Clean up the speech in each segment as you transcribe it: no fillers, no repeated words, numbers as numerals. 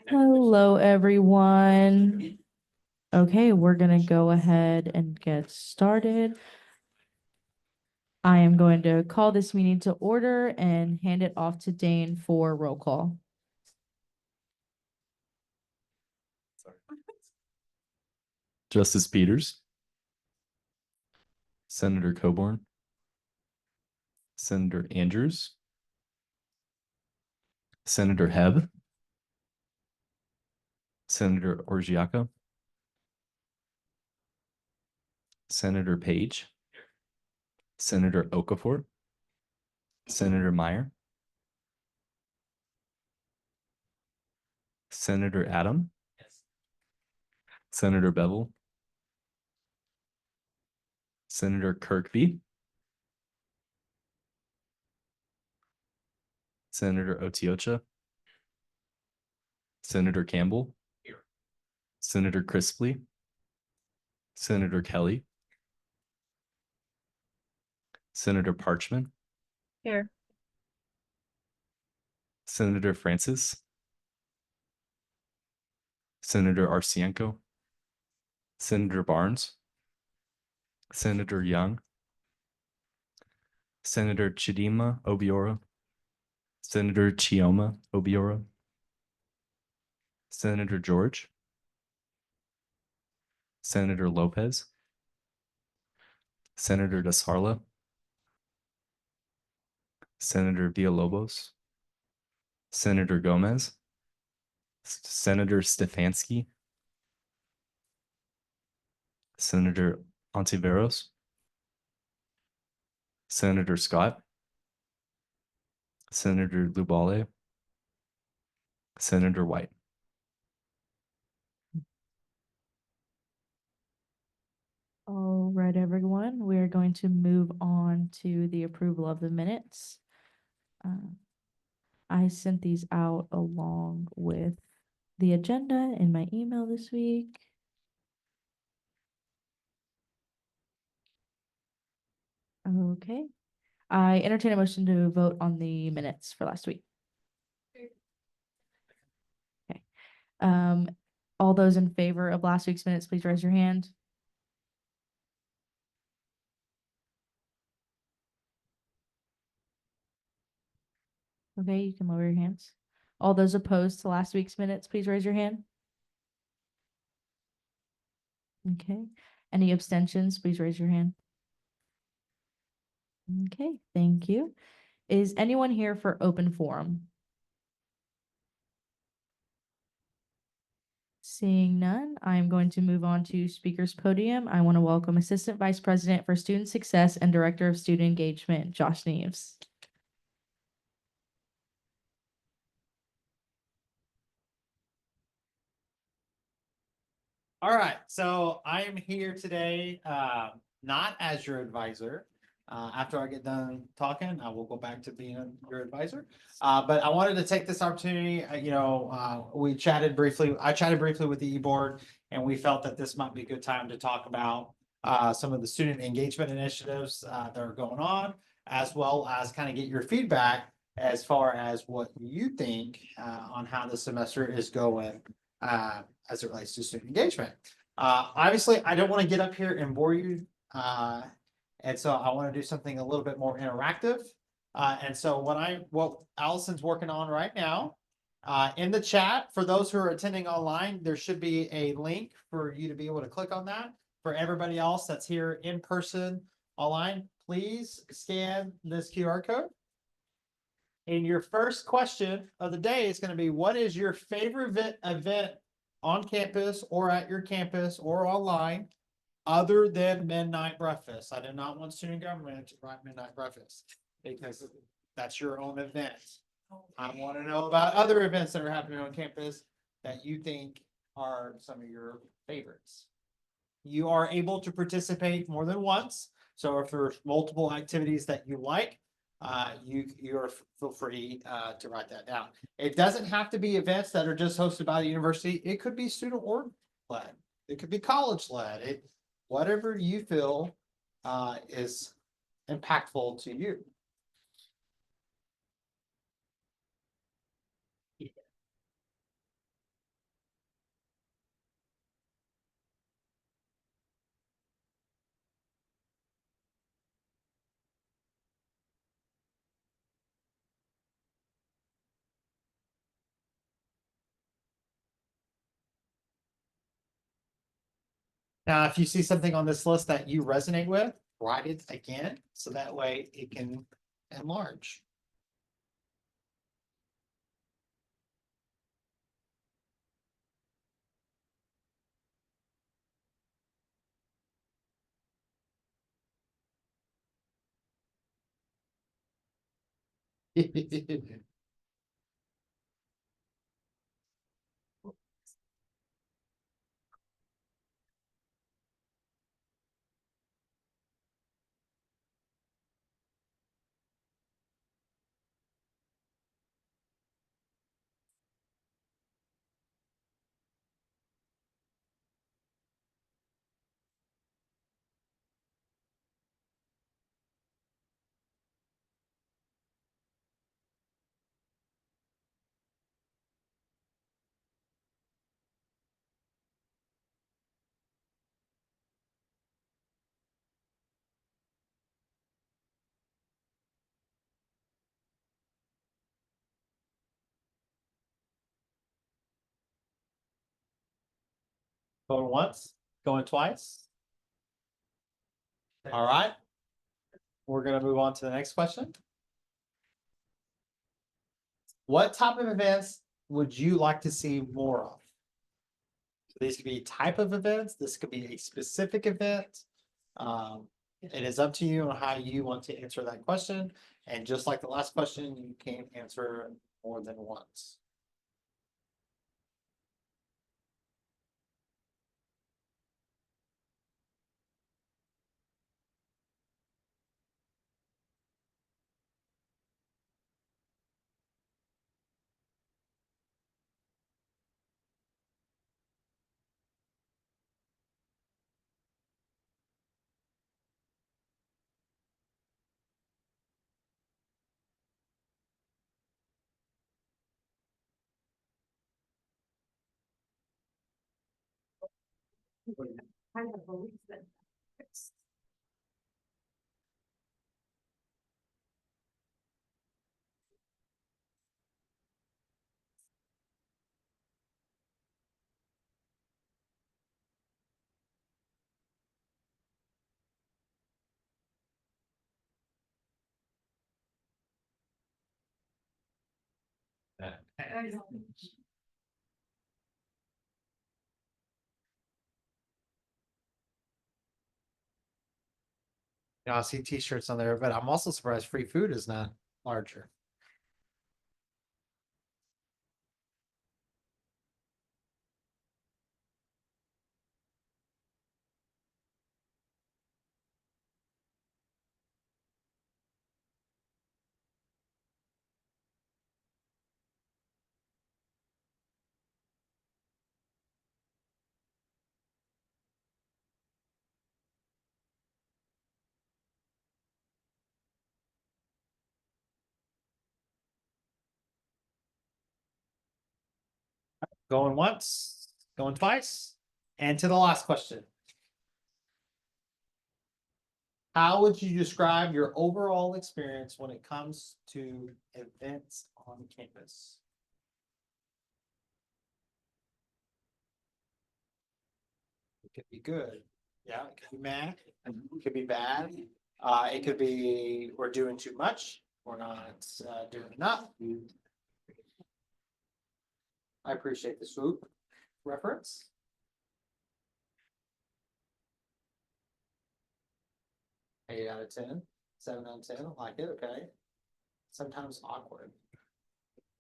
Hello, everyone. Okay, we're gonna go ahead and get started. I am going to call this meeting to order and hand it off to Dane for roll call. Justice Peters, Senator Coburn, Senator Andrews, Senator Hebb, Senator Orgiaca, Senator Page, Senator Okafor, Senator Meyer, Senator Adam, Senator Bevel, Senator Kirkby, Senator Otiocha, Senator Campbell, Senator Crispley, Senator Kelly, Senator Parchman, Here. Senator Francis, Senator Arcienko, Senator Barnes, Senator Young, Senator Chidima Obiora, Senator Chioma Obiora, Senator George, Senator Lopez, Senator Dasarla, Senator Villalobos, Senator Gomez, Senator Stefanski, Senator Ontiveros, Senator Scott, Senator Lubale, Senator White. All right, everyone, we are going to move on to the approval of the minutes. I sent these out along with the agenda in my email this week. Okay, I entertain a motion to vote on the minutes for last week. Okay, all those in favor of last week's minutes, please raise your hand. Okay, you can lower your hands. All those opposed to last week's minutes, please raise your hand. Okay, any abstentions, please raise your hand. Okay, thank you. Is anyone here for open forum? Seeing none, I am going to move on to speaker's podium. I want to welcome Assistant Vice President for Student Success and Director of Student Engagement, Josh Neves. All right, so I am here today, not as your advisor. After I get done talking, I will go back to being your advisor. But I wanted to take this opportunity, I chatted briefly with the e-board, and we felt that this might be a good time to talk about some of the student engagement initiatives that are going on, as well as kind of get your feedback as far as what you think on how the semester is going as it relates to student engagement. Obviously, I don't want to get up here and bore you. And so I want to do something a little bit more interactive. And so what Allison's working on right now, in the chat, for those who are attending online, there should be a link for you to be able to click on that. For everybody else that's here in person online, please scan this QR code. And your first question of the day is going to be, what is your favorite event on campus or at your campus or online other than midnight breakfast? I did not want student government to write midnight breakfast because that's your own event. I want to know about other events that are happening on campus that you think are some of your favorites. You are able to participate more than once. So if there's multiple activities that you like, you're feel free to write that down. It doesn't have to be events that are just hosted by the university. It could be student org led. It could be college led. Whatever you feel is impactful to you. Now, if you see something on this list that you resonate with, write it again, so that way it can enlarge. Going once, going twice. All right. We're gonna move on to the next question. What type of events would you like to see more of? These could be type of events, this could be a specific event. It is up to you on how you want to answer that question. And just like the last question, you can answer more than once. I see t-shirts on there, but I'm also surprised free food is not larger. Going once, going twice, and to the last question. How would you describe your overall experience when it comes to events on campus? It could be good. Yeah, it could be mad. It could be bad. It could be we're doing too much. We're not doing enough. I appreciate the swoop reference. 8 out of 10, 7 out of 10. I like it. Okay. Sometimes awkward.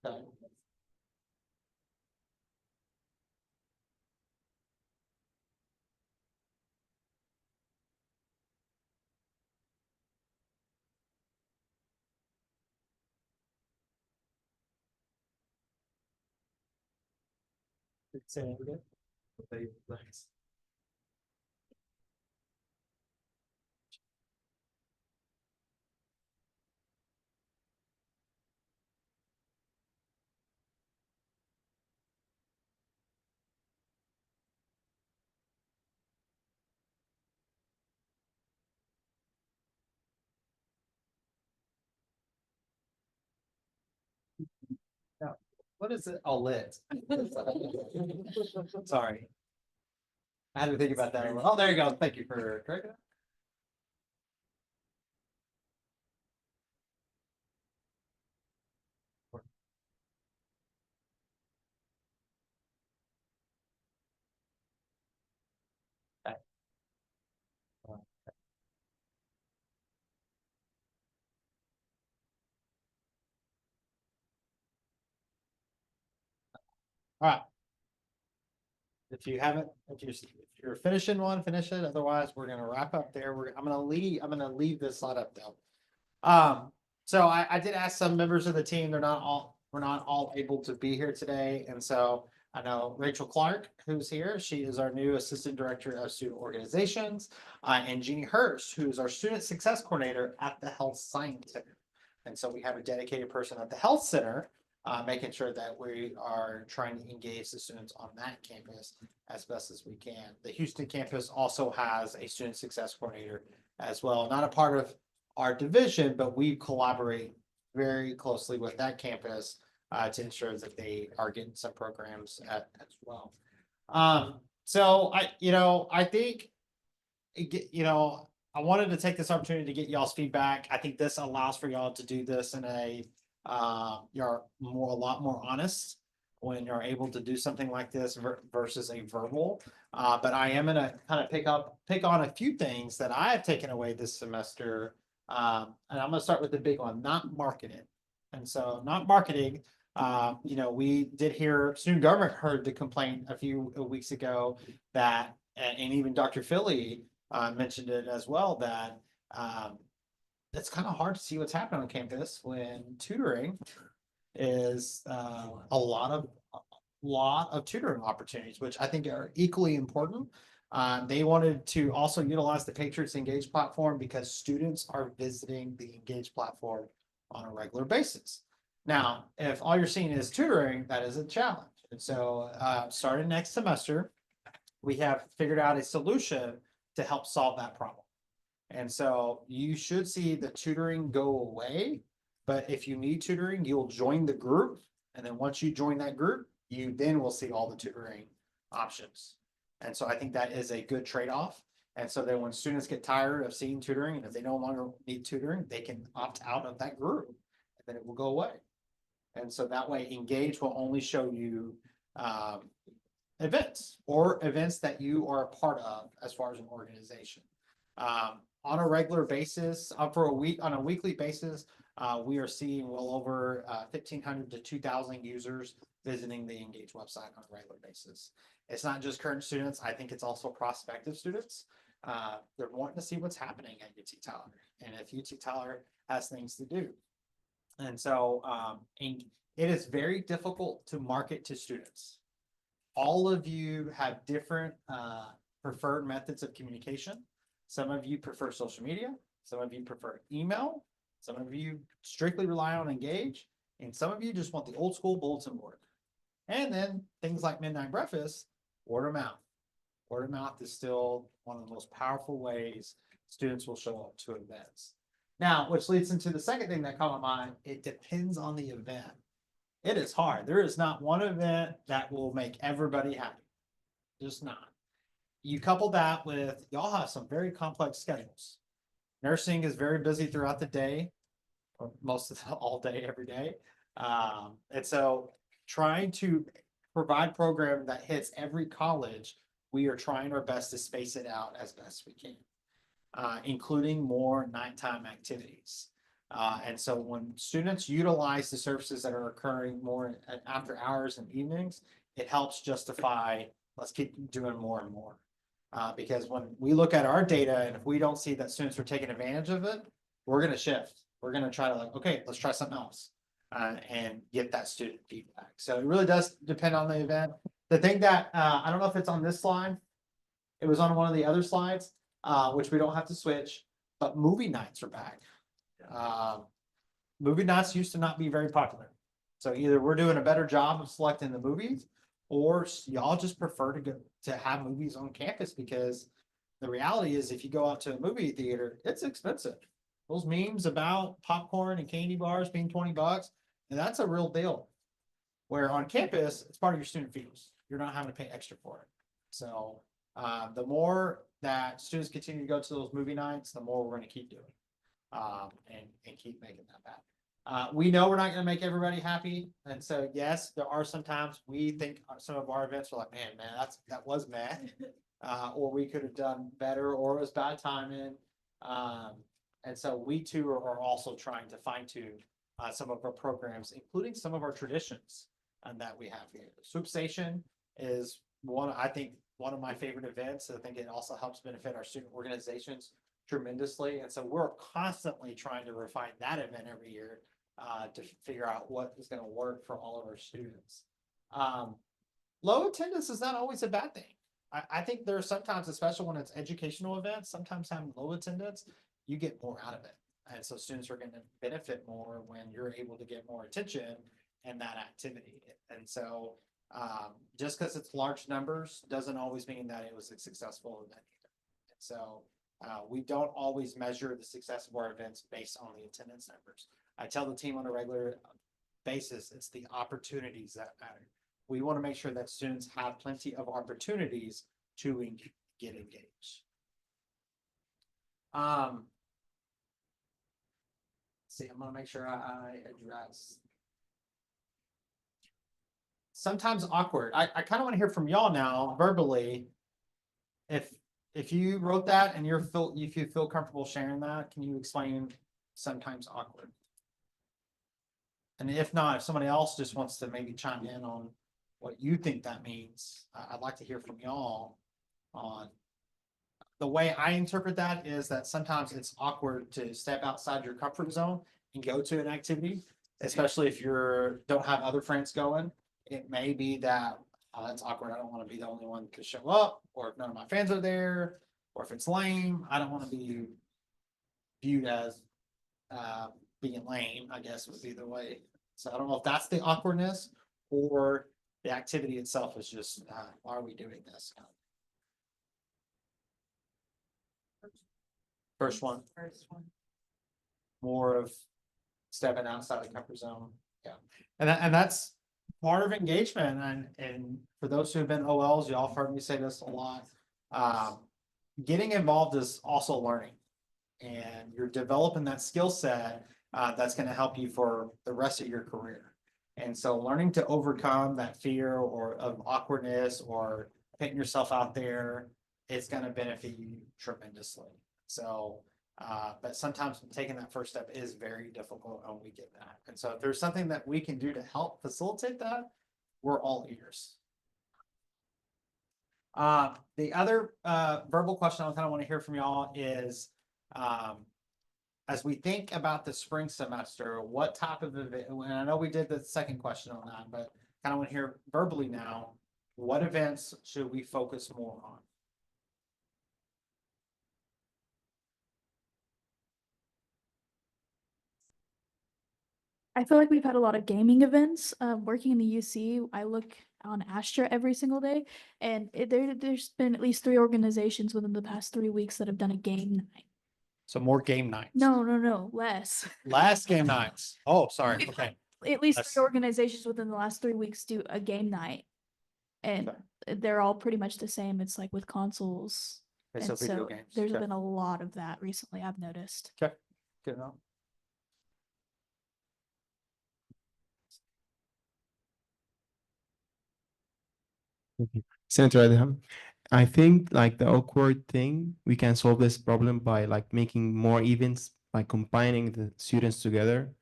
Okay. Say it again. Thanks. What is it? Oh, lit. Sorry. I had to think about that. Oh, there you go. Thank you for correcting that. Okay. All right. If you haven't, if you're finishing one, finish it. Otherwise, we're gonna wrap up there. I'm gonna leave this slide up though. So I did ask some members of the team. We're not all able to be here today. And so I know Rachel Clark, who's here. She is our new Assistant Director of Student Organizations, and Jeannie Hurst, who's our Student Success Coordinator at the Health Science Center. And so we have a dedicated person at the Health Center, making sure that we are trying to engage the students on that campus as best as we can. The Houston campus also has a Student Success Coordinator as well, not a part of our division, but we collaborate very closely with that campus to ensure that they are getting some programs as well. So I think, I wanted to take this opportunity to get y'all's feedback. I think this allows for y'all to do this in you're a lot more honest when you're able to do something like this versus a verbal. But I am gonna kind of pick on a few things that I have taken away this semester. And I'm gonna start with the big one, not marketing. And so not marketing, we did hear student government heard the complaint a few weeks ago that, and even Dr. Philly mentioned it as well, that it's kind of hard to see what's happening on campus when tutoring is a lot of tutoring opportunities, which I think are equally important. They wanted to also utilize the Patriots Engage platform because students are visiting the Engage platform on a regular basis. Now, if all you're seeing is tutoring, that is a challenge. And so starting next semester, we have figured out a solution to help solve that problem. And so you should see the tutoring go away. But if you need tutoring, you'll join the group. And then once you join that group, you then will see all the tutoring options. And so I think that is a good trade-off. And so then when students get tired of seeing tutoring, and if they no longer need tutoring, they can opt out of that group, and then it will go away. And so that way, Engage will only show you events or events that you are a part of as far as an organization. On a regular basis, on a weekly basis, we are seeing well over 1,500 to 2,000 users visiting the Engage website on a regular basis. It's not just current students. I think it's also prospective students. They're wanting to see what's happening at UT Tyler, and if UT Tyler has things to do. And so it is very difficult to market to students. All of you have different preferred methods of communication. Some of you prefer social media. Some of you prefer email. Some of you strictly rely on Engage. And some of you just want the old school bulletin board. And then things like Midnight Breakfast, word of mouth. Word of mouth is still one of the most powerful ways students will show up to events. Now, which leads into the second thing that caught my mind, it depends on the event. It is hard. There is not one event that will make everybody happy. Just not. You couple that with, y'all have some very complex schedules. Nursing is very busy throughout the day, or most of the all day, every day. And so trying to provide program that hits every college, we are trying our best to space it out as best we can, including more nighttime activities. And so when students utilize the services that are occurring more after hours and evenings, it helps justify, let's keep doing more and more. Because when we look at our data and if we don't see that students are taking advantage of it, we're going to shift. We're going to try to okay, let's try something else and get that student feedback. So it really does depend on the event. The thing that, I don't know if it's on this slide, it was on one of the other slides, which we don't have to switch, but movie nights are back. Movie nights used to not be very popular. So either we're doing a better job of selecting the movies, or y'all just prefer to have movies on campus, because the reality is if you go out to a movie theater, it's expensive. Those memes about popcorn and candy bars being $20, and that's a real deal. Where on campus, it's part of your student fees. You're not having to pay extra for it. So The more that students continue to go to those movie nights, the more we're gonna keep doing. And keep making that happen. We know we're not gonna make everybody happy, and so, yes, there are some times we think some of our events are like, man, that was mad. Or we could have done better, or it was bad timing. And so we too are also trying to fine tune some of our programs, including some of our traditions that we have here. Swoop Station is I think, one of my favorite events. I think it also helps benefit our student organizations tremendously. And so we're constantly trying to refine that event every year to figure out what is going to work for all of our students. Low attendance is not always a bad thing. I think there are sometimes, especially when it's educational events, sometimes having low attendance, you get more out of it. And so students are going to benefit more when you're able to get more attention in that activity. And so just because it's large numbers doesn't always mean that it was a successful event either. And so we don't always measure the success of our events based on the attendance numbers. I tell the team on a regular basis, it's the opportunities that matter. We want to make sure that students have plenty of opportunities to get engaged. See, I'm going to make sure I address. Sometimes awkward. I kind of want to hear from y'all now verbally. If you wrote that and if you feel comfortable sharing that, can you explain sometimes awkward? And if not, if somebody else just wants to maybe chime in on what you think that means, I'd like to hear from y'all on. The way I interpret that is that sometimes it's awkward to step outside your comfort zone and go to an activity, especially if don't have other friends going. It may be that it's awkward. I don't want to be the only one to show up, or if none of my friends are there, or if it's lame, I don't want to be viewed as being lame, I guess would be the way. So I don't know if that's the awkwardness or the activity itself is just, why are we doing this? First one. More of stepping outside the comfort zone. Yeah. And that's part of engagement. And for those who have been OLs, y'all have heard me say this a lot. Getting involved is also learning. And you're developing that skill set that's going to help you for the rest of your career. And so learning to overcome that fear or of awkwardness or putting yourself out there, it's going to benefit you tremendously. So, but sometimes taking that first step is very difficult, and we get that. And so if there's something that we can do to help facilitate that, we're all ears. The other verbal question I kind of want to hear from y'all is, as we think about the spring semester, what type of event, and I know we did the second question on that, but kind of want to hear verbally now, what events should we focus more on? I feel like we've had a lot of gaming events. Working in the UC, I look on Astra every single day, and there's been at least 3 organizations within the past 3 weeks that have done a game night. So more game nights. No, less. Last game nights. Oh, sorry. We've Okay. At least That's- 3 organizations within the last 3 weeks do a game night, and they're all pretty much the same. It's like with consoles. Okay, And so video so games. there's Okay. been a lot of that recently, I've noticed. Okay. Good enough. Senator Adham, I think like the awkward thing, we can solve this problem by like making more events, by combining the students together,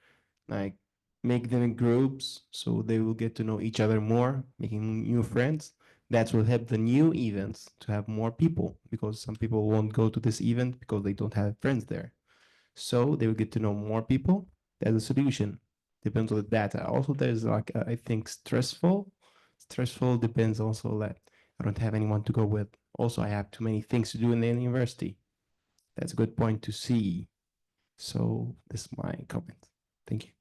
like make them in groups so they will get to know each other more, making new friends. That will help the new events to have more people, because some people won't go to this event because they don't have friends there. So they will get to know more people. That's a solution. Depends on the data. Also, there's like I think stressful. Stressful depends also that I don't have anyone to go with. Also, I have too many things to do in the university. That's a good point to see. So this is my comment. Thank you.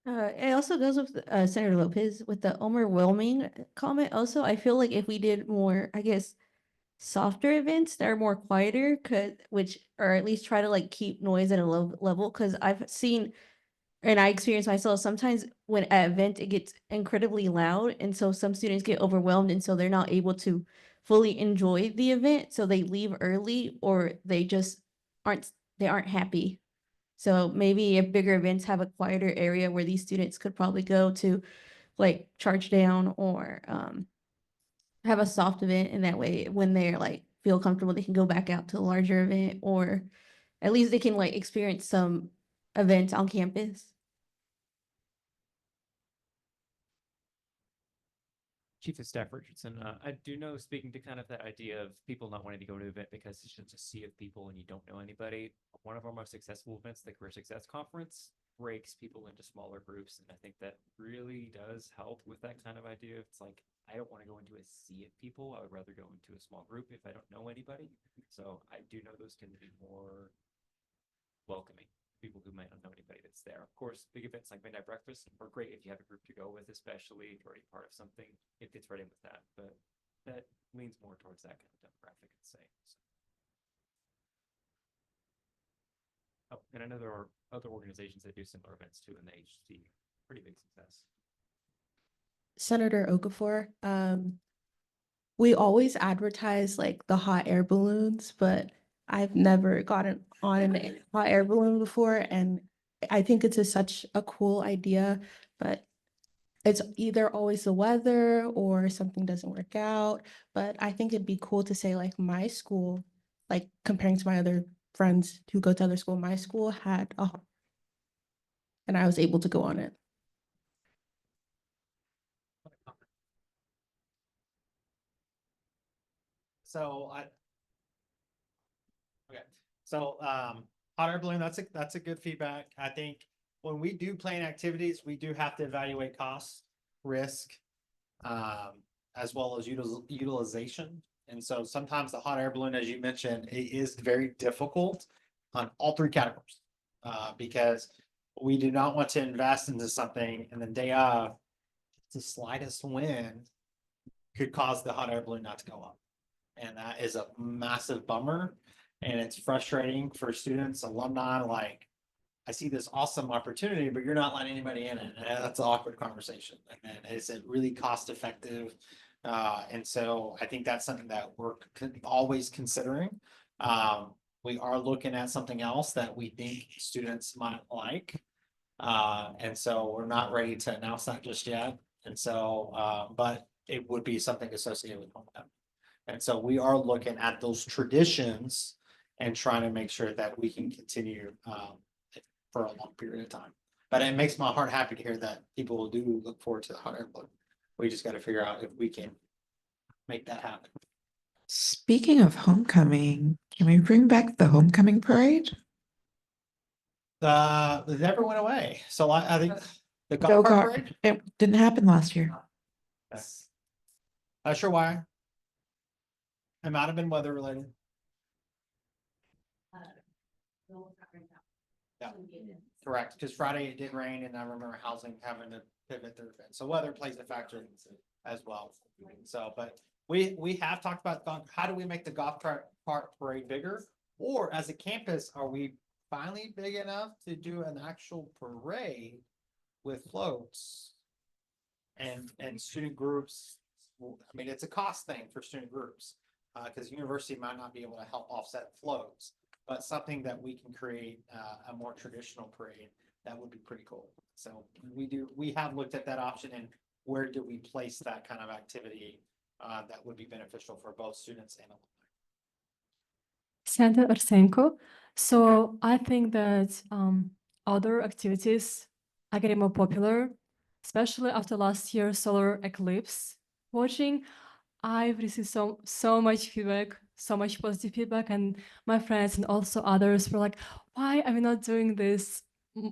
It also goes with Senator Lopez with the overwhelming comment. Also, I feel like if we did more, I guess, softer events that are more quieter, which or at least try to like keep noise at a low level, because I've seen and I experience myself sometimes when at event it gets incredibly loud, and so some students get overwhelmed, and so they're not able to fully enjoy the event, so they leave early or they just aren't happy. So maybe if bigger events have a quieter area where these students could probably go to like charge down or have a soft event, and that way when they're like feel comfortable they can go back out to a larger event, or at least they can like experience some events on campus. Chief of Staff Richardson, I do know, speaking to kind of that idea of people not wanting to go to an event because it's just a sea of people and you don't know anybody. One of our most successful events, the Career Success Conference, breaks people into smaller groups. And I think that really does help with that kind of idea. It's like, I don't want to go into a sea of people. I would rather go into a small group if I don't know anybody. So I do know those tend to be more welcoming. People who might not know anybody that's there. Of course, big events like midnight breakfast are great if you have a group to go with, especially if you're already part of something. It fits right in with that, but that leans more towards that kind of demographic, I'd say. So. Oh, and I know there are other organizations that do similar events too, and they see pretty big success. Senator Okafor, we always advertise like the hot air balloons, but I've never gotten on a hot air balloon before, and I think it's such a cool idea, but it's either always the weather or something doesn't work out. But I think it'd be cool to say like my school, like comparing to my other friends who go to other school, my school had and I was able to go on it. So hot air balloon, that's a good feedback. I think when we do plan activities, we do have to evaluate cost, risk, as well as utilization. And so sometimes the hot air balloon, as you mentioned, it is very difficult on all three categories. Because we do not want to invest into something and then day of, the slightest wind could cause the hot air balloon not to go up. And that is a massive bummer. And it's frustrating for students, alumni, like, I see this awesome opportunity, but you're not letting anybody in it. And that's an awkward conversation. And then is it really cost effective? And so I think that's something that we're always considering. We are looking at something else that we think students might like. And so we're not ready to announce that just yet. And so, but it would be something associated with homecoming. And so we are looking at those traditions and trying to make sure that we can continue for a long period of time. But it makes my heart happy to hear that people do look forward to the hot air balloon. We just got to figure out if we can make that happen. Speaking of homecoming, can we bring back the homecoming parade? It never went away. So I think the golf cart Go-kart. parade. It didn't happen last year. Not sure why. It might have been weather related. Yeah, correct. Because Friday it did rain, and I remember housing having to pivot their event. So weather plays a factor as well. So, but we have talked about how do we make the golf cart parade bigger, or as a campus, are we finally big enough to do an actual parade with floats and student groups? I mean, it's a cost thing for student groups. Because university might not be able to help offset flows, but something that we can create a more traditional parade, that would be pretty cool. So we have looked at that option, and where do we place that kind of activity that would be beneficial for both students and alumni. Senator Arsenko. So I think that other activities are getting more popular, especially after last year's solar eclipse watching. I've received so much feedback, so much positive feedback, and my friends and also others were like, why are we not doing this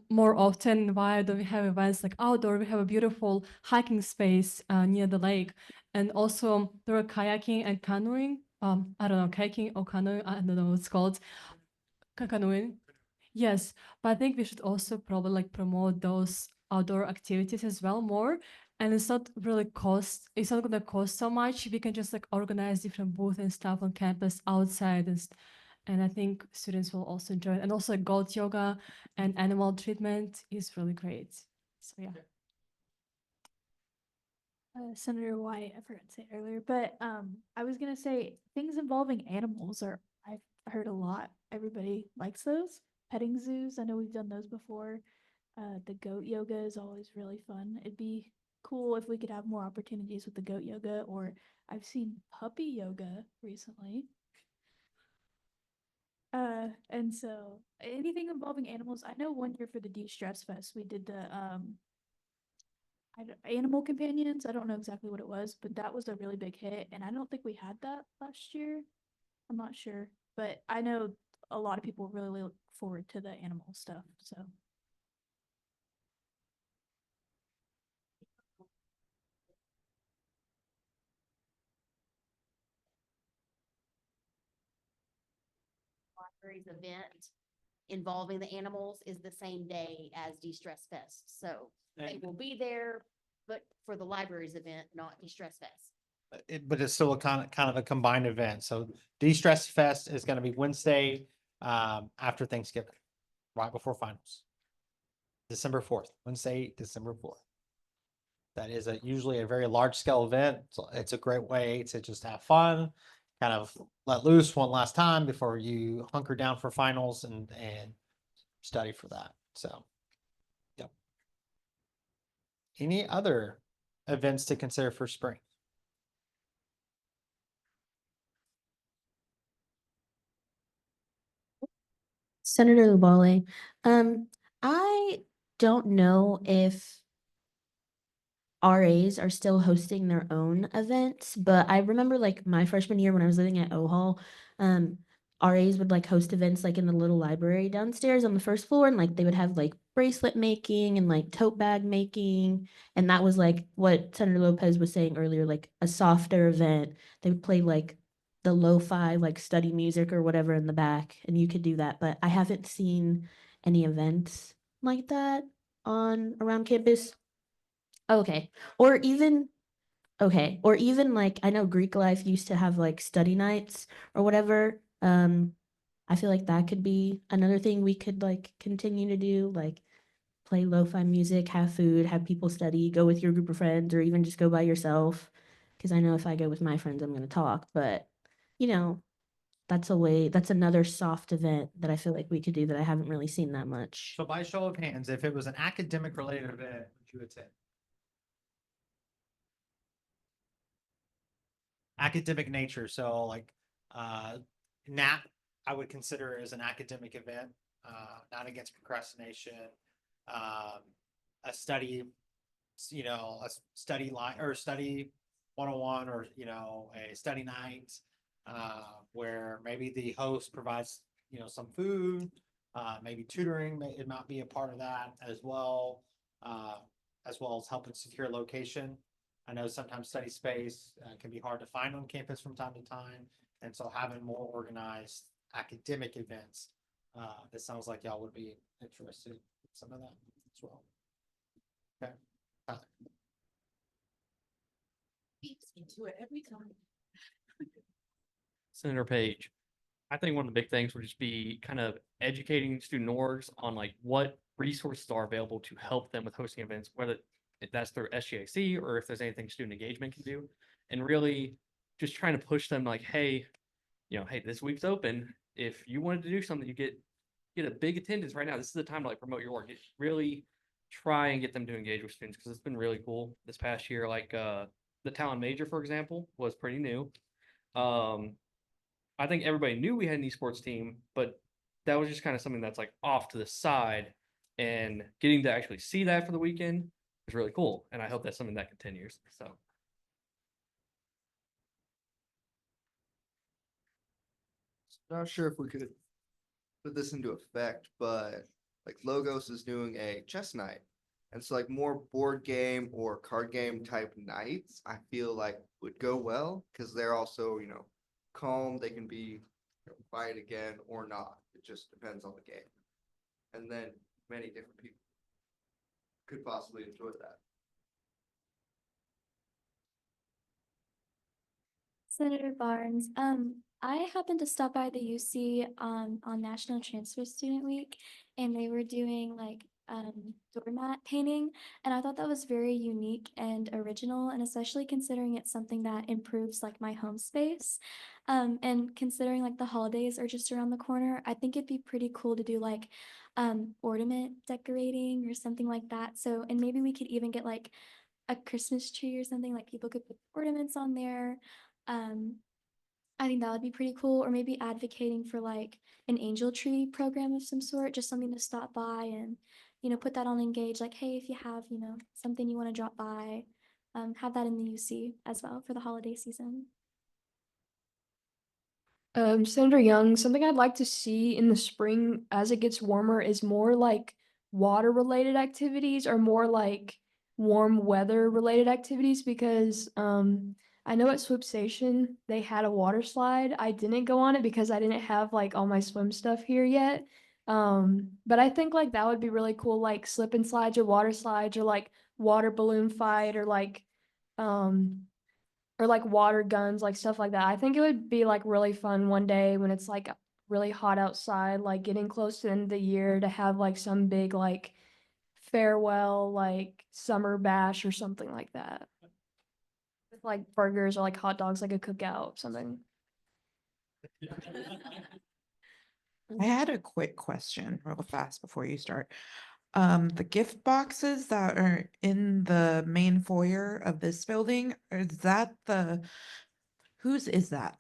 more often? Why don't we have events like outdoor? We have a beautiful hiking space near the lake. And also there are kayaking and canoeing. I don't know, kayaking or canoeing, I don't know what it's called. Canoeing. Yes, but I think we should also probably like promote those outdoor activities as well more. And it's not gonna cost so much. We can just like organize different booths and stuff on campus outside and I think students will also enjoy it. And also goat yoga and animal treatment is really great. So yeah. Senator White, I forgot to say it earlier, but I was gonna say things involving animals are I've heard a lot. Everybody likes those. Petting zoos, I know we've done those before. The goat yoga is always really fun. It'd be cool if we could have more opportunities with the goat yoga, or I've seen puppy yoga recently. And so anything involving animals, I know one year for the De-Stress Fest, we did the animal companions. I don't know exactly what it was, but that was a really big hit, and I don't think we had that last year. I'm not sure, but I know a lot of people really look forward to the animal stuff. So library's event involving the animals is the same day as De-Stress Fest. So they will be there, but for the library's event, not De-Stress Fest. But it's still a kind of a combined event. So De-Stress Fest is gonna be Wednesday, after Thanksgiving, right before finals. December 4th, Wednesday, December 4th. That is usually a very large scale event. So it's a great way to just have fun, kind of let loose one last time before you hunker down for finals and study for that. So, yep. Any other events to consider for spring? Senator Lubale, I don't know if RAs are still hosting their own events, but I remember like my freshman year when I was living at O Hall, RAs would like host events like in the little library downstairs on the first floor, and like they would have like bracelet making and like tote bag making, and that was like what Senator Lopez was saying earlier, like a softer event. They would play like the lo-fi like study music or whatever in the back, and you could do that, but I haven't seen any events like that on around campus. Okay. Or even or even like I know Greek life used to have like study nights or whatever. I feel like that could be another thing we could like continue to do, like play lo-fi music, have food, have people study, go with your group of friends, or even just go by yourself. Because I know if I go with my friends, I'm gonna talk, but you know, that's another soft event that I feel like we could do that I haven't really seen that much. So by show of hands, if it was an academic related event, would you attend? Academic nature, so like NAP, I would consider as an academic event, not against procrastination. A study, a study line or study 101, or a study night, where maybe the host provides some food, maybe tutoring, it might be a part of that as well as helping secure location. I know sometimes study space can be hard to find on campus from time to time, and so having more organized academic events, it sounds like y'all would be interested in some of that as well. Okay. Beats into it every time. Senator Page, I think one of the big things would just be kind of educating student orgs on like what resources are available to help them with hosting events, whether if that's through SGAC or if there's anything student engagement can do, and really just trying to push them like, hey, hey, this week's open. If you wanted to do something, you get a big attendance right now. This is the time to like promote your work. Really try and get them to engage with students because it's been really cool this past year. Like the talent major, for example, was pretty new. I think everybody knew we had an esports team, but that was just kind of something that's like off to the side, and getting to actually see that for the weekend is really cool. And I hope that's something that continues. So Not sure if we could put this into effect, but like Logos is doing a chess night. And so like more board game or card game type nights, I feel like would go well because they're also, calm. They can be quiet again or not. It just depends on the game. And then many different people could possibly enjoy that. Senator Barnes, I happened to stop by the UC on National Transfer Student Week, and they were doing like doormat painting, and I thought that was very unique and original, and especially considering it's something that improves like my home space. And considering like the holidays are just around the corner, I think it'd be pretty cool to do like ornament decorating or something like that. So, and maybe we could even get like a Christmas tree or something, like people could put ornaments on there. Um, I think that would be pretty cool, or maybe advocating for like an angel tree program of some sort, just something to stop by and, put that on Engage, like, hey, if you have, something you want to drop by, have that in the UC as well for the holiday season. Senator Young, something I'd like to see in the spring as it gets warmer is more like water related activities or more like warm weather related activities because I know at Swoop Station they had a water slide. I didn't go on it because I didn't have like all my swim stuff here yet. But I think like that would be really cool, like slip and slides or water slides or like water balloon fight um or like water guns, like stuff like that. I think it would be like really fun one day when it's like really hot outside, like getting close to the end of the year to have like some big like farewell like summer bash or something like that. With like burgers or like hot dogs, like a cookout, something. I had a quick question real fast before you start. The gift boxes that are in the main foyer of this building, is that whose is that?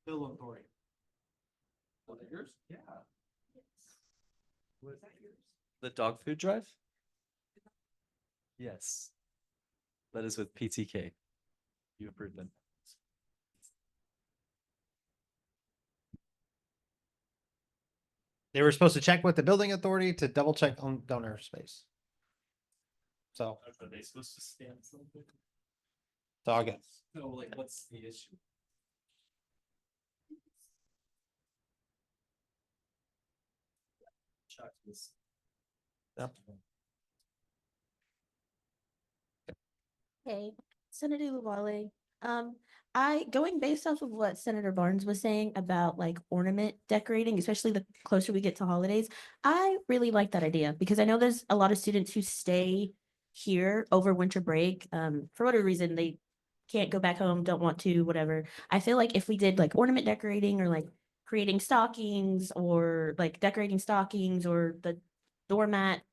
Bill Authority. Was that yours? Yeah. Was that yours? The dog food drive? Yes. That is with PTK. You approved them. They were supposed to check with the building authority to double check on donor space. So. Are they supposed to stamp something? So I'll get. No, like what's the issue? Check this. Yep. Hey, Senator Luwale. I going based off of what Senator Barnes was saying about like ornament decorating, especially the closer we get to holidays. I really like that idea because I know there's a lot of students who stay here over winter break. For whatever reason they can't go back home, don't want to, whatever. I feel like if we did like ornament decorating or like creating stockings or like decorating stockings or the doormat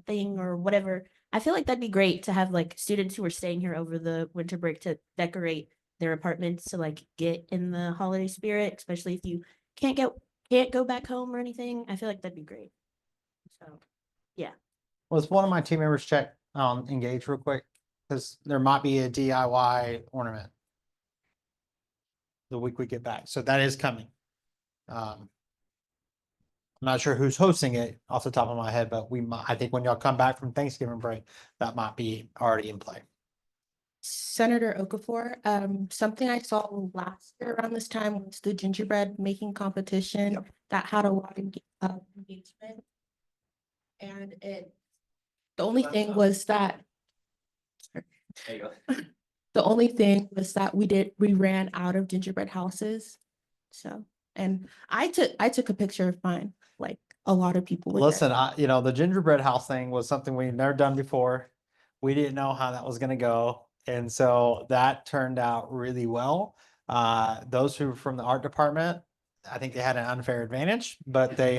thing or whatever. I feel like that'd be great to have like students who are staying here over the winter break to decorate their apartments to like get in the holiday spirit, especially if you can't go back home or anything. I feel like that'd be great. So yeah. Was one of my team members check Engage real quick? Because there might be a DIY ornament the week we get back. So that is coming. I'm not sure who's hosting it off the top of my head, but I think when y'all come back from Thanksgiving break, that might be already in play. Senator Okafor, something I saw last year around this time was the gingerbread making competition Yep. that had a lot of engagement. And the only thing was that the only thing was that we ran out of gingerbread houses. So, and I took a picture of mine, like a lot of people with Listen, it. the gingerbread house thing was something we've never done before. We didn't know how that was gonna go. And so that turned out really well. Those who were from the art department, I think they had an unfair advantage, but they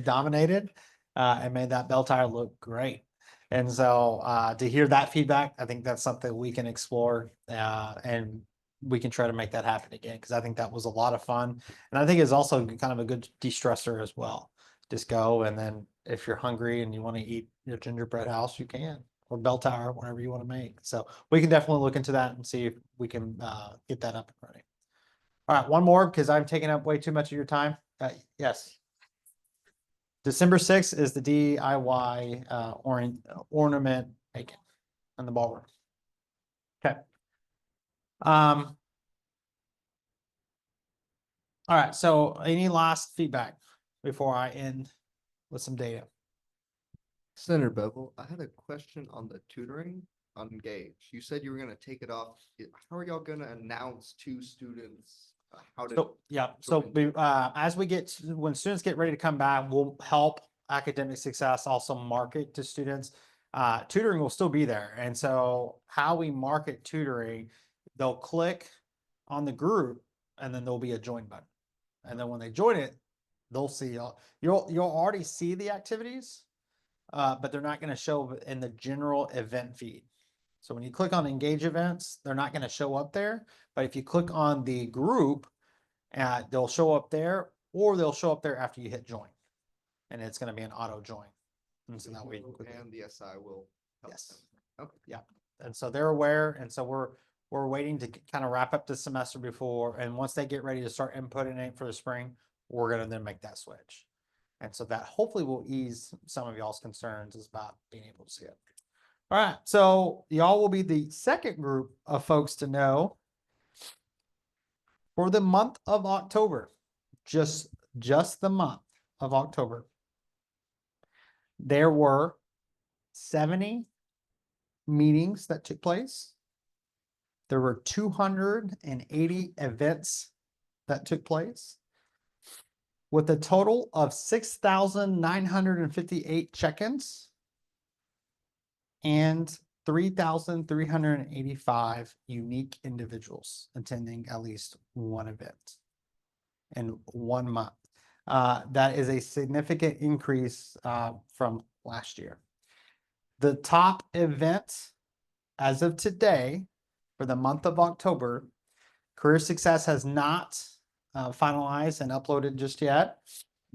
dominated and made that bell tire look great. And so to hear that feedback, I think that's something we can explore and we can try to make that happen again, because I think that was a lot of fun. And I think it's also kind of a good de-stressor as well. Just go, and then if you're hungry and you want to eat your gingerbread house, you can, or bell tower, whatever you want to make. So we can definitely look into that and see if we can get that up and running. All right, one more, because I'm taking up way too much of your time. Yes. December 6th is the DIY ornament making in the ballroom. Okay. All right, so any last feedback before I end with some data? Senator Bevel, I had a question on the tutoring. on Engage. You said you were gonna take it off. How are y'all gonna announce to students how to? So, yeah, so join? as we get, when students get ready to come back, we'll help academic success also market to students. Tutoring will still be there. And so how we market tutoring, they'll click on the group and then there'll be a join button. And then when they join it, they'll see, you'll already see the activities, but they're not gonna show in the general event feed. So when you click on engage events, they're not gonna show up there. But if you click on the group, they'll show up there, or they'll show up there after you hit join. And it's gonna be an auto join. And so that way. You and the SI will help Yes. them. Okay. Yeah, and so they're aware, and so we're waiting to kind of wrap up this semester before, and once they get ready to start inputting it for the spring, we're gonna then make that switch. And so that hopefully will ease some of y'all's concerns about being able to see it. All right, so y'all will be the second group of folks to know for the month of October, just the month of October. There were 70 meetings that took place. There were 280 events that took place, with a total of 6,958 check-ins and 3,385 unique individuals attending at least one event in 1 month. That is a significant increase from last year. The top event as of today for the month of October, Career Success has not finalized and uploaded just yet.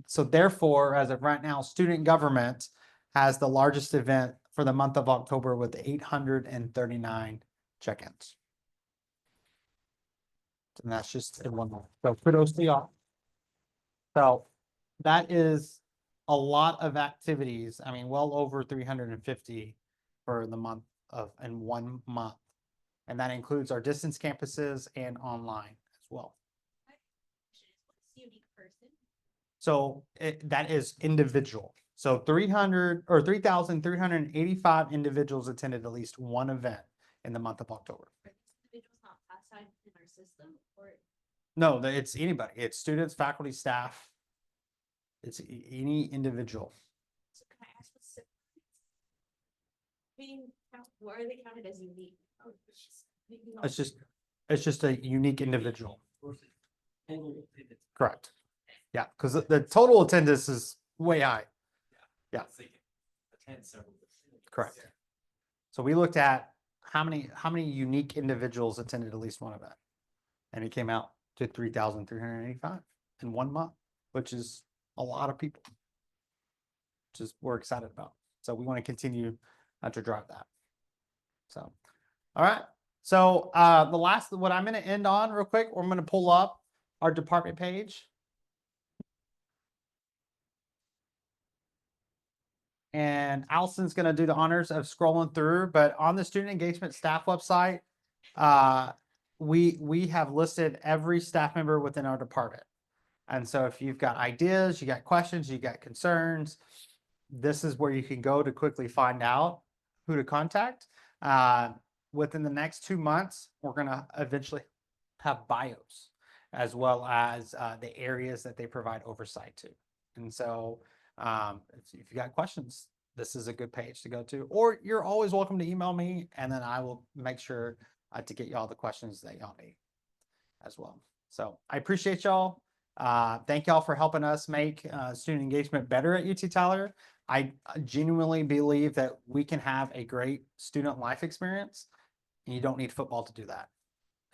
So therefore, as of right now, Student Government has the largest event for the month of October with 839 check-ins. And that's just in 1 month. So kudos to y'all. So that is a lot of activities. I mean, well over 350 for the month in 1 month. And that includes our distance campuses and online as well. So that is individual. So 300 or 3,385 individuals attended at least one event in the month of October. No, it's anybody. It's students, faculty, staff. It's any individual. So can I ask why are they counted as unique? It's just a unique individual. Correct. Yeah, because the total attendance is way high. Yeah. Correct. So we looked at how many unique individuals attended at least one event, and it came out to 3,385 in 1 month, which is a lot of people. Which is we're excited about. So we want to continue to drive that. So, all right. So the last, what I'm going to end on real quick, I'm going to pull up our department page. And Allison's going to do the honors of scrolling through, but on the student engagement staff website, we have listed every staff member within our department. And so if you've got ideas, you got questions, you got concerns, this is where you can go to quickly find out who to contact. Within the next 2 months, we're going to eventually have bios as well as the areas that they provide oversight to. And so if you got questions, this is a good page to go to, or you're always welcome to email me, and then I will make sure to get y'all the questions that y'all need as well. So I appreciate y'all. Thank y'all for helping us make student engagement better at UT Tyler. I genuinely believe that we can have a great student life experience, and you don't need football to do that.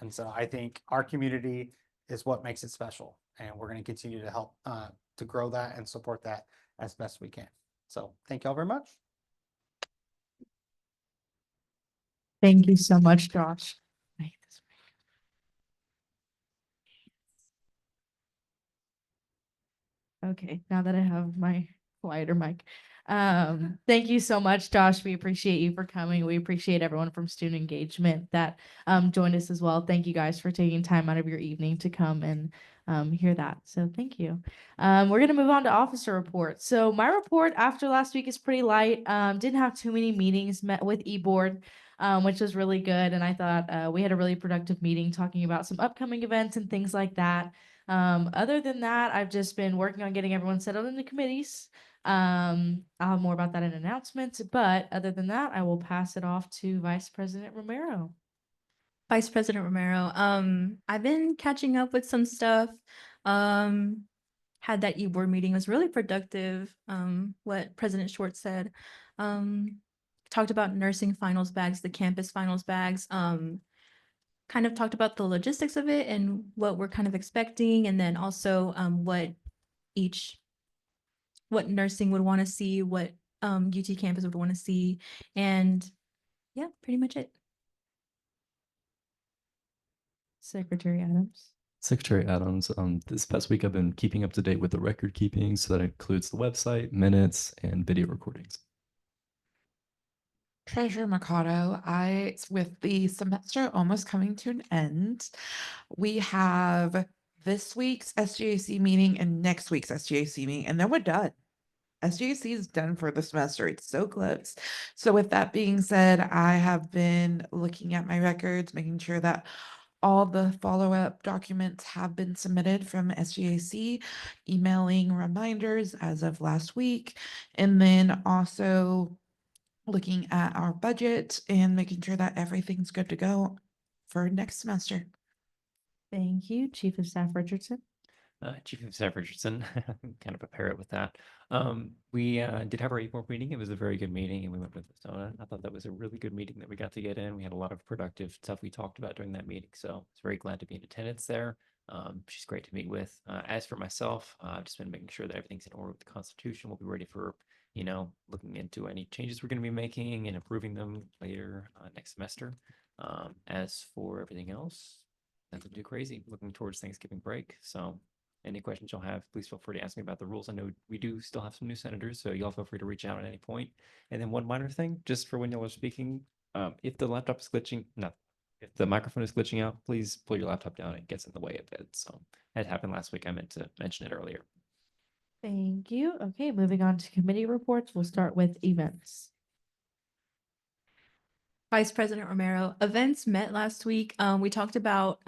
And so I think our community is what makes it special, and we're going to continue to help to grow that and support that as best we can. So thank y'all very much. Thank you so much, Josh. Okay, now that I have my quieter mic. Thank you so much, Josh. We appreciate you for coming. We appreciate everyone from student engagement that joined us as well. Thank you guys for taking time out of your evening to come and hear that. So thank you. We're gonna move on to officer report. So my report after last week is pretty light. Didn't have too many meetings, met with e-board. which was really good. And I thought we had a really productive meeting talking about some upcoming events and things like that. Other than that, I've just been working on getting everyone settled into committees. I'll have more about that in announcements, but other than that, I will pass it off to Vice President Romero. Vice President Romero, I've been catching up with some stuff. Had that e-board meeting, it was really productive. What President Schwartz said. Talked about nursing finals bags, the campus finals bags. Kind of talked about the logistics of it and what we're kind of expecting, and then also what nursing would want to see, what UT campus would want to see, and yeah, pretty much it. Secretary Adams. Secretary Adams, this past week I've been keeping up to date with the record keeping, so that includes the website, minutes, and video recordings. Treasurer Mercado, with the semester almost coming to an end, we have this week's SGAC meeting and next week's SGAC meeting, and then we're done. SGAC is done for the semester. It's so close. So with that being said, I have been looking at my records, making sure that all the follow-up documents have been submitted from SGAC, emailing reminders as of last week, and then also looking at our budget and making sure that everything's good to go for next semester. Thank you, Chief of Staff Richardson. Chief of Staff Richardson, kind of a parrot with that. We did have our e-board meeting. It was a very good meeting, and we went with Persona. I thought that was a really good meeting that we got to get in. We had a lot of productive stuff we talked about during that meeting, so I was very glad to be in attendance there. She's great to meet with. As for myself, I've just been making sure that everything's in order with the Constitution. We'll be ready for, looking into any changes we're going to be making and improving them later next semester. As for everything else, nothing too crazy. Looking towards Thanksgiving break, so any questions you'll have, please feel free to ask me about the rules. I know we do still have some new senators, so y'all feel free to reach out at any point. And then one minor thing, just for when y'all are speaking, if the laptop is glitching, if the microphone is glitching out, please pull your laptop down. It gets in the way of it. So that happened last week. I meant to mention it earlier. Thank you. Okay, moving on to committee reports. We'll start with events. Vice President Romero, events met last week. We talked about,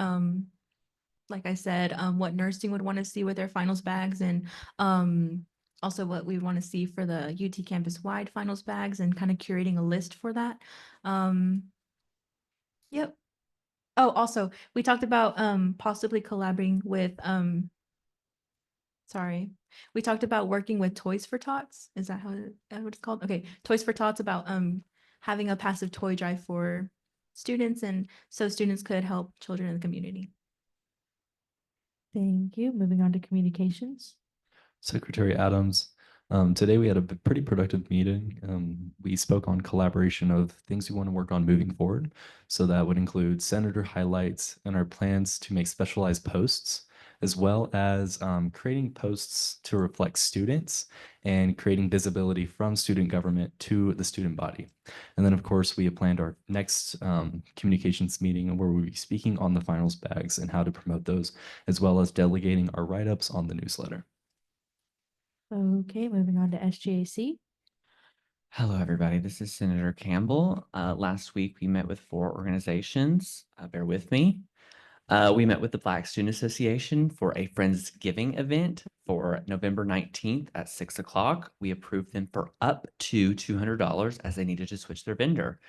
like I said, what nursing would want to see with their finals bags, and also what we want to see for the UT campus-wide finals bags, and kind of curating a list for that. Yep. Oh, also, we talked about possibly collaborating with, we talked about working with Toys for Tots. Is that what it's called? Okay, Toys for Tots, about having a passive toy drive for students, and so students could help children in the community. Thank you. Moving on to communications. Secretary Adams, today we had a pretty productive meeting. We spoke on collaboration of things we want to work on moving forward. So that would include senator highlights and our plans to make specialized posts, as well as creating posts to reflect students and creating visibility from student government to the student body. And then, of course, we have planned our next communications meeting where we'll be speaking on the finals bags and how to promote those, as well as delegating our write-ups on the newsletter. Okay, moving on to SGAC. Hello, everybody. This is Senator Campbell. Last week, we met with 4 organizations. Bear with me. We met with the Black Student Association for a Friendsgiving event for November 19th at 6 o'clock. We approved them for up to $200 as they needed to switch their vendor.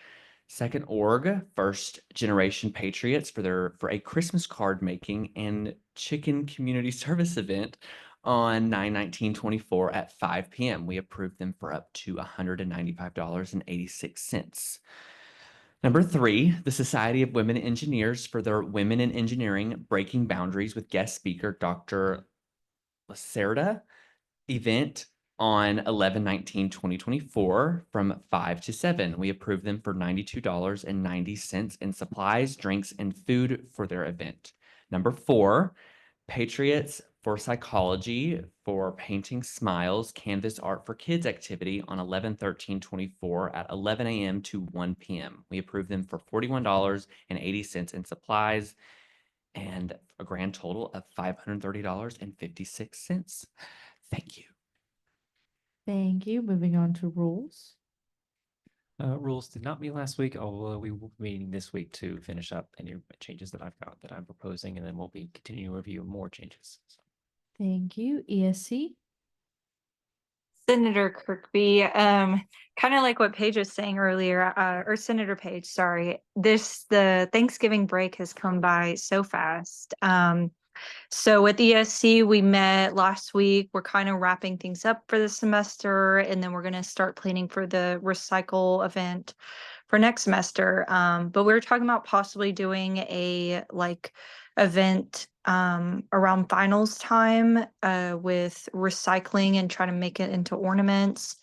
Second org, First Generation Patriots, for a Christmas card making and chicken community service event on 9/19/24 at 5 p.m. We approved them for up to $195.86. Number 3, the Society of Women Engineers for their Women in Engineering Breaking Boundaries with guest speaker Dr. Lacerda event on 11/19/2024 from 5 to 7. We approved them for $92.90 in supplies, drinks, and food for their event. Number 4, Patriots for Psychology for Painting Smiles Canvas Art for Kids activity on 11/13/24 at 11 a.m. to 1 p.m. We approved them for $41.80 in supplies and a grand total of $530.56. Thank you. Thank you. Moving on to rules. Rules did not meet last week, although we will be meeting this week to finish up any changes that I've got that I'm proposing, and then we'll be continuing to review more changes. So. Thank you. ESC. Senator Kirkby, kind of like what Paige was saying earlier, or Senator Page, sorry, the Thanksgiving break has come by so fast. So with ESC, we met last week. We're kind of wrapping things up for the semester, and then we're going to start planning for the recycle event for next semester. But we were talking about possibly doing a event around finals time with recycling and try to make it into ornaments.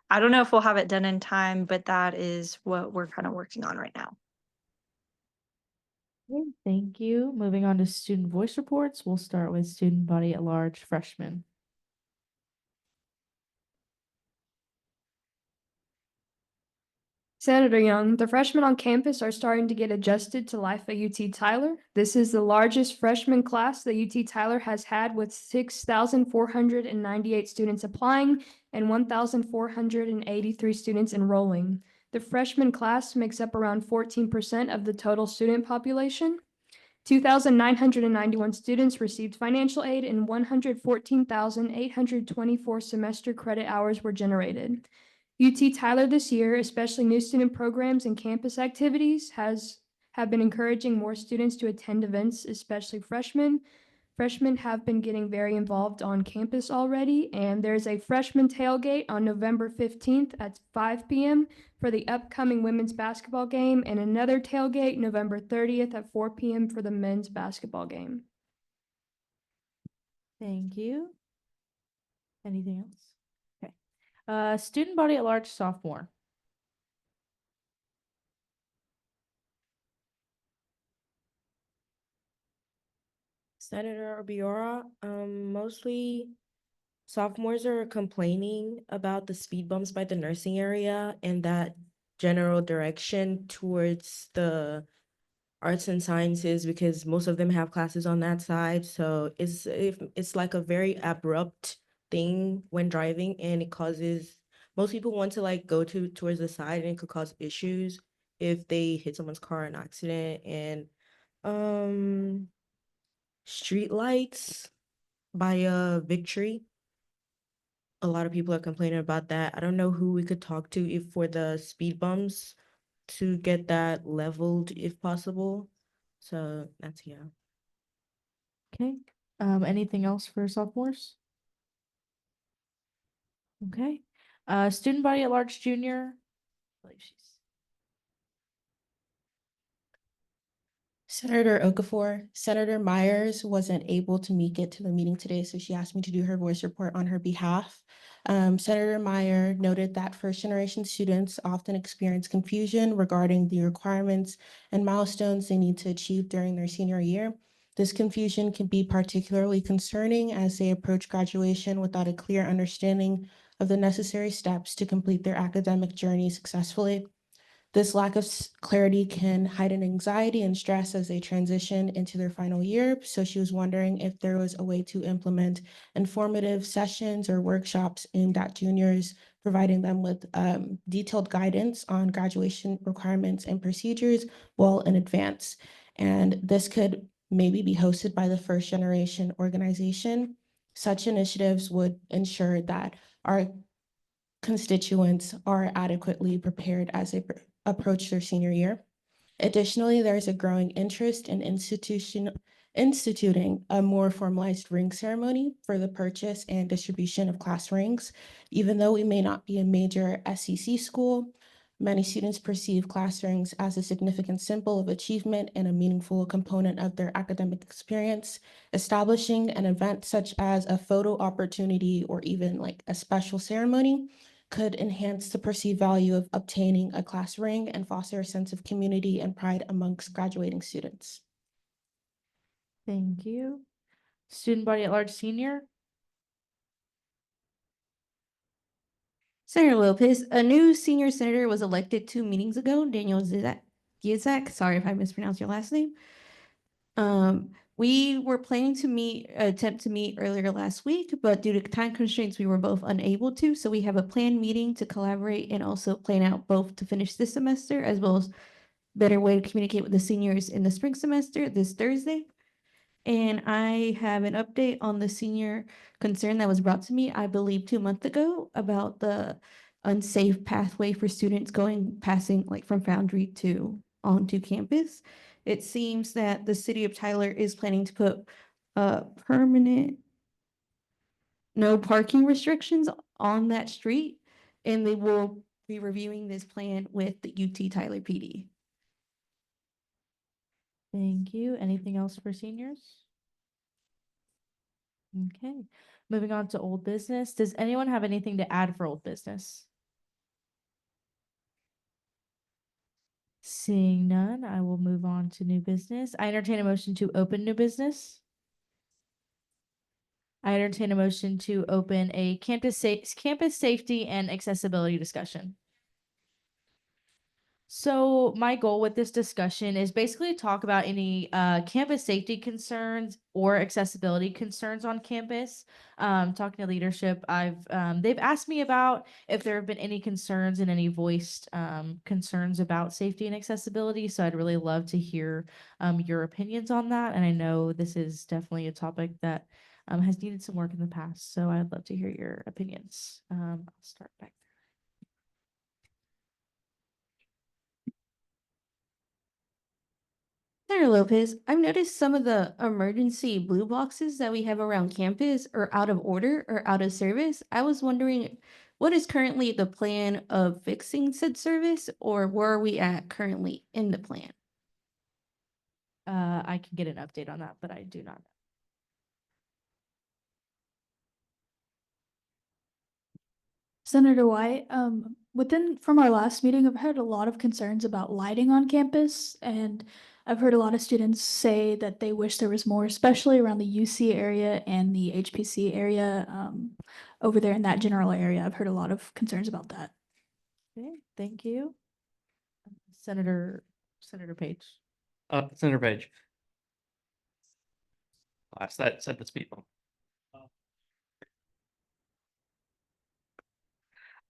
I don't know if we'll have it done in time, but that is what we're kind of working on right now. Okay, thank you. Moving on to student voice reports, we'll start with student body at large freshmen. Senator Young, the freshmen on campus are starting to get adjusted to life at UT Tyler. This is the largest freshman class that UT Tyler has had, with 6,498 students applying and 1,483 students enrolling. The freshman class makes up around 14% of the total student population. 2,991 students received financial aid and 114,824 semester credit hours were generated. UT Tyler this year, especially new student programs and campus activities, have been encouraging more students to attend events, especially freshmen. Freshmen have been getting very involved on campus already, and there's a freshman tailgate on November 15th at 5 p.m. for the upcoming women's basketball game, and another tailgate November 30th at 4 p.m. for the men's basketball game. Thank you. Anything else? Okay. Student body at large sophomore. Senator Obiora, mostly sophomores are complaining about the speed bumps by the nursing area and that general direction towards the arts and sciences, because most of them have classes on that side. So it's like a very abrupt thing when driving, and it causes most people want to like go towards the side, and it could cause issues if they hit someone's car in an accident. And street lights by Victory, a lot of people are complaining about that. I don't know who we could talk to if for the speed bumps to get that leveled if possible. So that's yeah. Okay. Anything else for sophomores? Okay. Student body at large junior. I believe she's Senator Okafor, Senator Myers wasn't able to make it to the meeting today, so she asked me to do her voice report on her behalf. Senator Meyer noted that first-generation students often experience confusion regarding the requirements and milestones they need to achieve during their senior year. This confusion can be particularly concerning as they approach graduation without a clear understanding of the necessary steps to complete their academic journey successfully. This lack of clarity can heighten anxiety and stress as they transition into their final year. So she was wondering if there was a way to implement informative sessions or workshops aimed at juniors, providing them with detailed guidance on graduation requirements and procedures well in advance. And this could maybe be hosted by the first generation organization. Such initiatives would ensure that our constituents are adequately prepared as they approach their senior year. Additionally, there is a growing interest in instituting a more formalized ring ceremony for the purchase and distribution of class rings. Even though we may not be a major SEC school, many students perceive class rings as a significant symbol of achievement and a meaningful component of their academic experience. Establishing an event such as a photo opportunity or even like a special ceremony could enhance the perceived value of obtaining a class ring and foster a sense of community and pride amongst graduating students. Thank you. Student body at large senior. Senator Lopez, a new senior senator was elected 2 meetings ago, Daniel Gizak. Sorry if I mispronounced your last name. We were planning to attempt to meet earlier last week, but due to time constraints, we were both unable to. So we have a planned meeting to collaborate and also plan out both to finish this semester as well as better way to communicate with the seniors in the spring semester this Thursday. And I have an update on the senior concern that was brought to me, I believe, 2 months ago about the unsafe pathway for students passing like from Foundry to onto campus. It seems that the city of Tyler is planning to put permanent no parking restrictions on that street, and they will be reviewing this plan with the UT Tyler PD. Thank you. Anything else for seniors? Okay, moving on to old business. Does anyone have anything to add for old business? Seeing none, I will move on to new business. I entertain a motion to open new business. I entertain a motion to open a campus safety and accessibility discussion. So my goal with this discussion is basically to talk about any campus safety concerns or accessibility concerns on campus. Talking to leadership, they've asked me about if there have been any concerns and any voiced concerns about safety and accessibility. So I'd really love to hear your opinions on that. And I know this is definitely a topic that has needed some work in the past. So I'd love to hear your opinions. I'll start back. Senator Lopez, I've noticed some of the emergency blue boxes that we have around campus are out of order or out of service. I was wondering, what is currently the plan of fixing said service, or where are we at currently in the plan? I can get an update on that, but I do not know. Senator White, from our last meeting, I've had a lot of concerns about lighting on campus, and I've heard a lot of students say that they wish there was more, especially around the UC area and the HPC area, over there in that general area. I've heard a lot of concerns about that. Okay, thank you. Senator Page. Senator Page. I said the speed bump.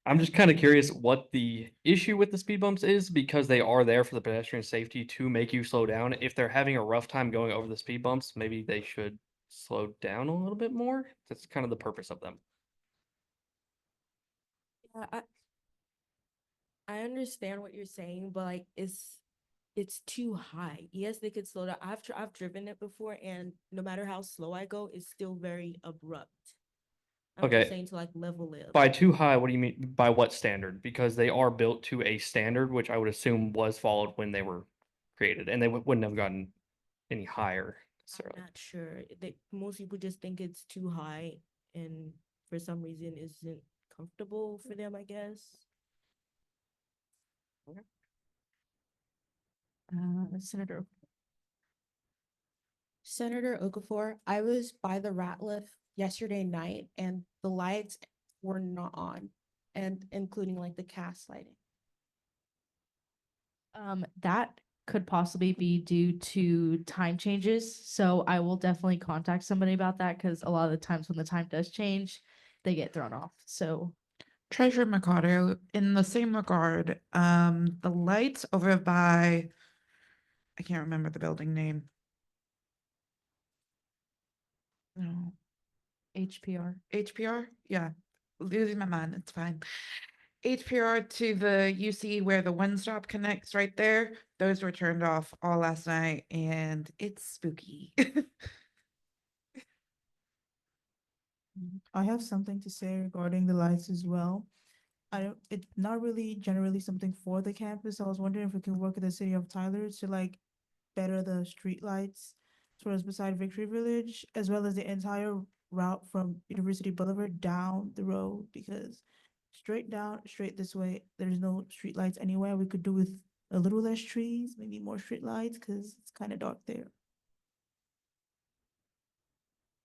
I'm just kind of curious what the issue with the speed bumps is, because they are there for the pedestrian safety to make you slow down. If they're having a rough time going over the speed bumps, maybe they should slow down a little bit more. That's kind of the purpose of them. Yeah, I understand what you're saying, but like it's too high. Yes, they could slow down. I've driven it before, and no matter how slow I go, it's still very abrupt. I'm Okay. just saying to like level it. By too high, what do you mean? By what standard? Because they are built to a standard, which I would assume was followed when they were created, and they wouldn't have gotten any higher. I'm not sure. Most people just think it's too high, and for some reason isn't comfortable for them, I guess. Senator Okafor, I was by the Ratliff yesterday night and the lights were not on, and including like the cast lighting. That could possibly be due to time changes. So I will definitely contact somebody about that, because a lot of the times when the time does change, they get thrown off. So Treasurer Mercado, in the same regard, the lights over by, I can't remember the building name. No. HPR? Yeah. Losing my mind, it's fine. HPR to the UC where the one stop connects right there, those were turned off all last night and it's spooky. I have something to say regarding the lights as well. It's not really generally something for the campus. I was wondering if we can work with the city of Tyler to like better the street lights towards beside Victory Village, as well as the entire route from University Boulevard down the road, because straight down, straight this way, there's no street lights anywhere. We could do with a little less trees, maybe more street lights, because it's kind of dark there.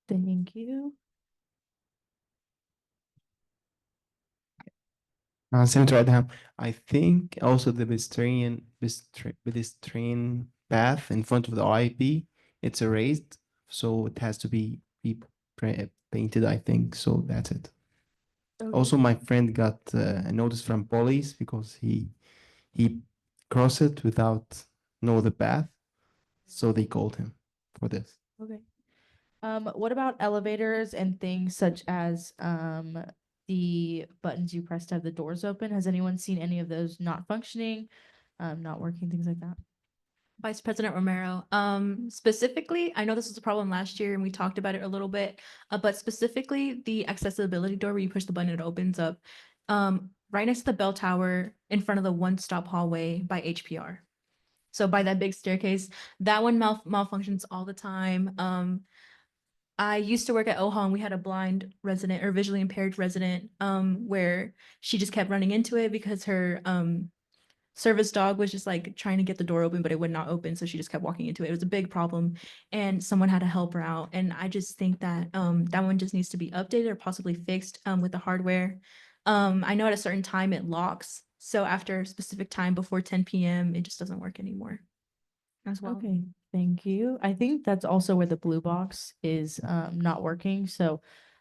thank you. Senator Adam, I think also the pedestrian path in front of the IIP, it's erased. so it has to be painted, I think. So that's it. Okay. Also, my friend got a notice from police because he crossed it without know the path, so they called him for this. Okay. What about elevators and things such as the buttons you press to have the doors open? Has anyone seen any of those not functioning, not working, things like that? Vice President Romero, specifically, I know this was a problem last year and we talked about it a little bit, but specifically the accessibility door where you push the button, it opens up, right next to the bell tower in front of the one-stop hallway by HPR. So by that big staircase, that one malfunctions all the time. I used to work at OHA and we had a blind resident or visually impaired resident, where she just kept running into it because her service dog was just like trying to get the door open, but it would not open. So she just kept walking into it. It was a big problem and someone had to help her out. And I just think that that one just needs to be updated or possibly fixed with the hardware. I know at a certain time it locks. So after a specific time before 10 p.m., it just doesn't work anymore as well. Okay, thank you. I think that's also where the blue box is not working. So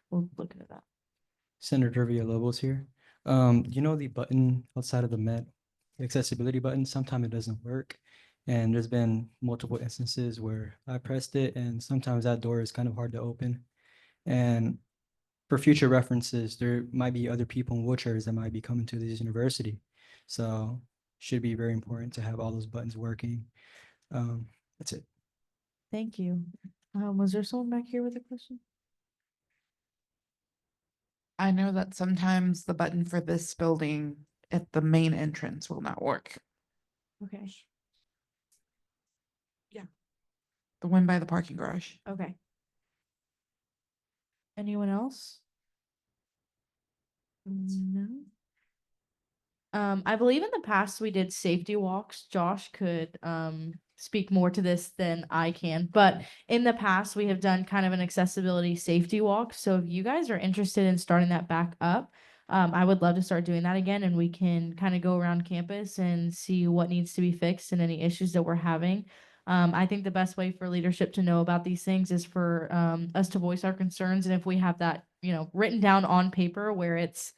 we'll look into that. Senator Villalobos here. You know the button outside of the Met, the accessibility button, sometimes it doesn't work. And there's been multiple instances where I pressed it and sometimes that door is kind of hard to open. And for future references, there might be other people in wheelchairs that might be coming to this university. So should be very important to have all those buttons working. That's it. Thank you. Was there someone back here with a question? I know that sometimes the button for this building at the main entrance will not work. Okay. The one by the parking garage. Okay. Anyone else? No. I believe in the past we did safety walks. Josh could speak more to this than I can, but in the past we have done kind of an accessibility safety walk. So if you guys are interested in starting that back up, I would love to start doing that again, and we can kind of go around campus and see what needs to be fixed and any issues that we're having. I think the best way for leadership to know about these things is for us to voice our concerns, and if we have that, written down on paper where it's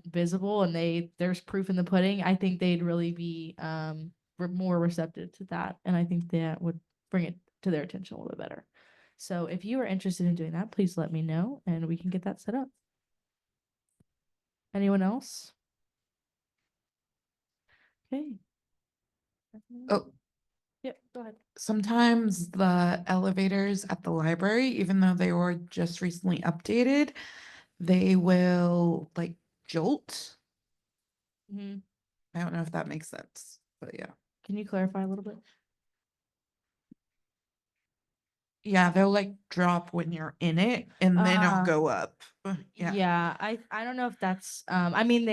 visible and there's proof in the pudding, I think they'd really be more receptive to that, and I think that would bring it to their attention a little bit better. So if you are interested in doing that, please let me know and we can get that set up. Anyone else? Okay. Oh, Yep, go ahead. sometimes the elevators at the library, even though they were just recently updated, they will like jolt. Mhm. I don't know if that makes sense, but yeah. Can you clarify a little bit? Yeah, they'll like drop when you're in it and then it'll Uh, go up. Yeah. Yeah, I don't know if that's I mean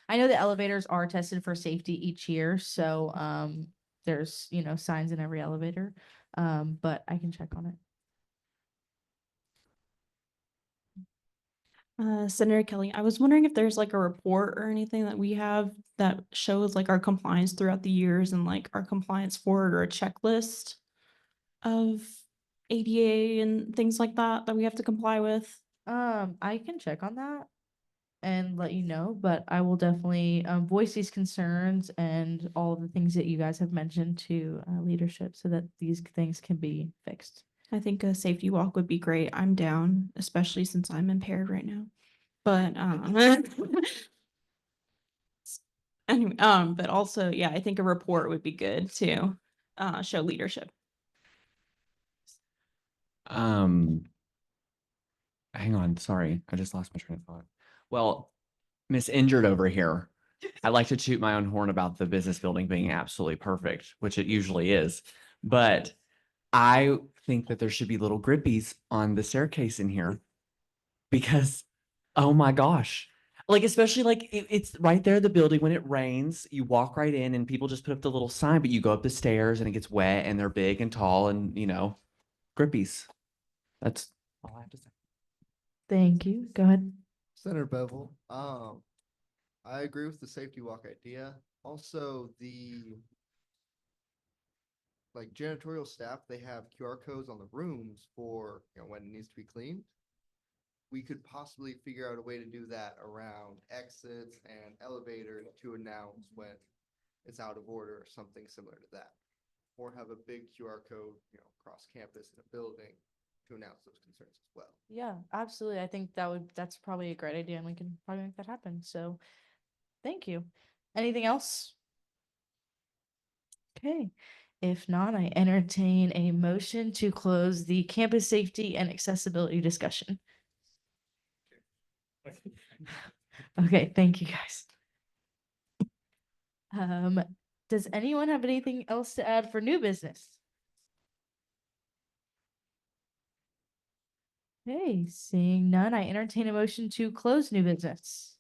I know the elevators are tested for safety each year, so there's signs in every elevator. But I can check on it. Senator Kelly, I was wondering if there's like a report or anything that we have that shows like our compliance throughout the years and like our compliance forward or a checklist of ADA and things like that we have to comply with. I can check on that and let you know, but I will definitely voice these concerns and all of the things that you guys have mentioned to leadership so that these things can be fixed. I think a safety walk would be great. I'm down, especially since I'm impaired right now. But anyway, but also, yeah, I think a report would be good to show leadership. Hang on, sorry, I just lost my train of thought. Well, Miss Injured over here, I like to toot my own horn about the business building being absolutely perfect, which it usually is. But I think that there should be little grippies on the staircase in here because, oh my gosh. Like, especially like it's right there, the building, when it rains, you walk right in and people just put up the little sign, but you go up the stairs and it gets wet and they're big and tall and, grippies. That's all I have to say. Thank you. Go ahead. Senator Bevel, I agree with the safety walk idea. Also, like janitorial staff, they have QR codes on the rooms for, when it needs to be cleaned. We could possibly figure out a way to do that around exits and elevators to announce when it's out of order or something similar to that. Or have a big QR code, across campus in a building to announce those concerns as well. Yeah, absolutely. I think that's probably a great idea and we can probably make that happen. So thank you. Anything else? Okay. If not, I entertain a motion to close the campus safety and accessibility discussion. Okay, thank you guys. Does anyone have anything else to add for new business? Okay, seeing none, I entertain a motion to close new business.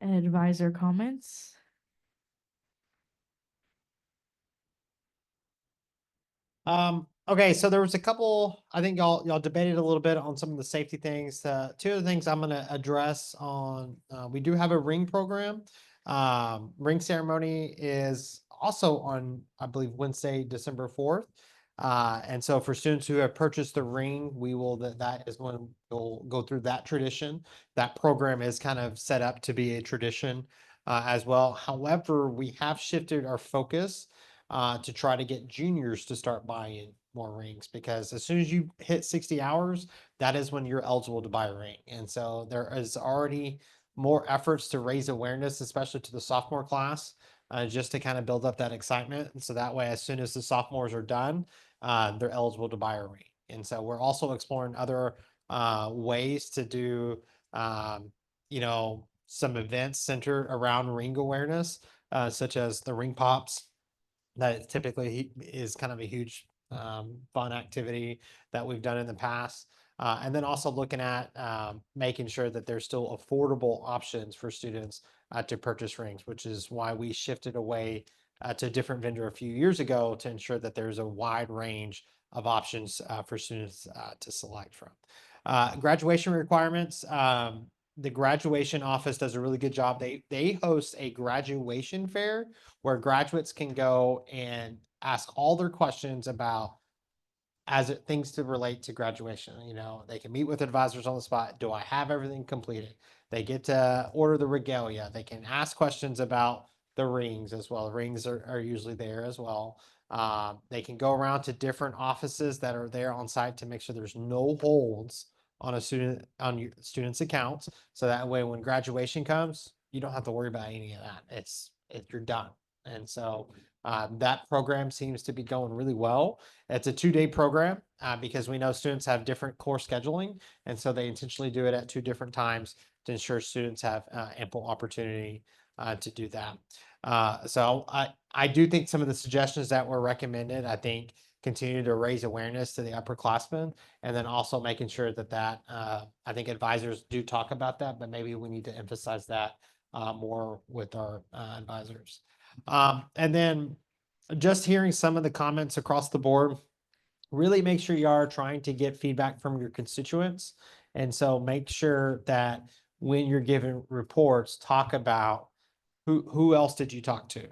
Advisor comments? Okay, so there was a couple, I think y'all debated a little bit on some of the safety things. Two of the things I'm gonna address on, we do have a ring program. Ring ceremony is also on, I believe, Wednesday, December 4th. And so for students who have purchased the ring, that is when we'll go through that tradition. That program is kind of set up to be a tradition as well. However, we have shifted our focus to try to get juniors to start buying more rings, because as soon as you hit 60 hours, that is when you're eligible to buy a ring. And so there is already more efforts to raise awareness, especially to the sophomore class, just to kind of build up that excitement. And so that way, as soon as the sophomores are done, they're eligible to buy a ring. And so we're also exploring other ways to do, some events centered around ring awareness, such as the ring pops. That typically is kind of a huge fun activity that we've done in the past. And then also looking at making sure that there's still affordable options for students to purchase rings, which is why we shifted away to a different vendor a few years ago to ensure that there's a wide range of options for students to select from. Graduation requirements. The graduation office does a really good job. They host a graduation fair where graduates can go and ask all their questions about things to relate to graduation. They can meet with advisors on the spot. Do I have everything completed? They get to order the regalia. They can ask questions about the rings as well. The rings are usually there as well. They can go around to different offices that are there on site to make sure there's no holds on your student's accounts. So that way, when graduation comes, you don't have to worry about any of that. You're done. And so that program seems to be going really well. It's a 2-day program because we know students have different core scheduling. And so they intentionally do it at 2 different times to ensure students have ample opportunity to do that. So I do think some of the suggestions that were recommended, I think, continue to raise awareness to the upperclassmen, and then also making sure that I think advisors do talk about that, but maybe we need to emphasize that more with our advisors. And then just hearing some of the comments across the board, really make sure you are trying to get feedback from your constituents. And so make sure that when you're giving reports, talk about who else did you talk to?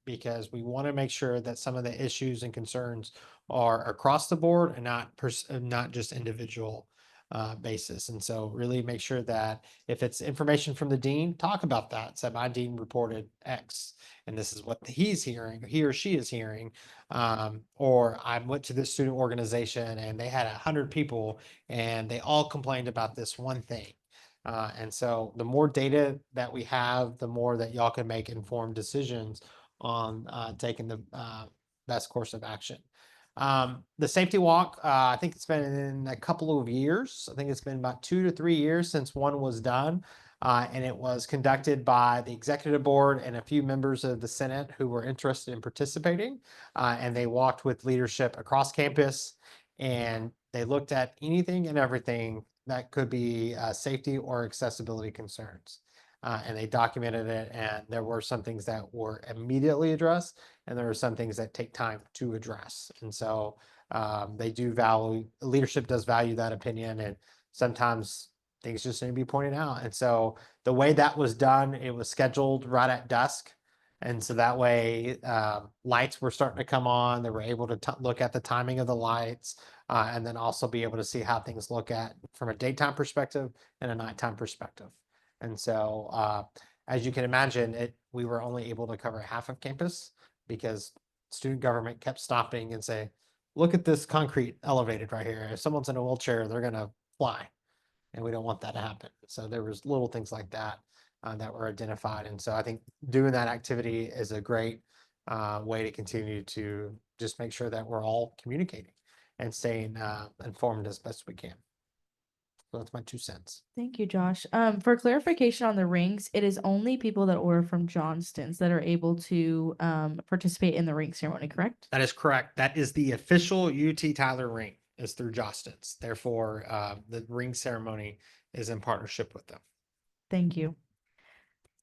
Because we want to make sure that some of the issues and concerns are across the board and not just individual basis. And so really make sure that if it's information from the dean, talk about that. Say, my dean reported X, and this is what he's hearing, he or she is hearing. Or I went to this student organization and they had 100 people and they all complained about this one thing. And so the more data that we have, the more that y'all can make informed decisions on taking the best course of action. The safety walk, I think it's been in a couple of years. I think it's been about 2 to 3 years since one was done. And it was conducted by the executive board and a few members of the Senate who were interested in participating. And they walked with leadership across campus, and they looked at anything and everything that could be safety or accessibility concerns. And they documented it, and there were some things that were immediately addressed, and there are some things that take time to address. And so leadership does value that opinion, and sometimes things just need to be pointed out. And so the way that was done, it was scheduled right at dusk. And so that way, lights were starting to come on. They were able to look at the timing of the lights, and then also be able to see how things look at from a daytime perspective and a nighttime perspective. And so, as you can imagine, we were only able to cover half of campus because student government kept stopping and say, look at this concrete elevated right here. If someone's in a wheelchair, they're gonna fly. And we don't want that to happen. So there was little things like that that were identified. And so I think doing that activity is a great way to continue to just make sure that we're all communicating and staying informed as best we can. So that's my 2 cents. Thank you, Josh. For clarification on the rings, it is only people that order from Johnston's that are able to participate in the ring ceremony, correct? That is correct. That is the official UT Tyler ring is through Johnston's. Therefore, the ring ceremony is in partnership with them. Thank you.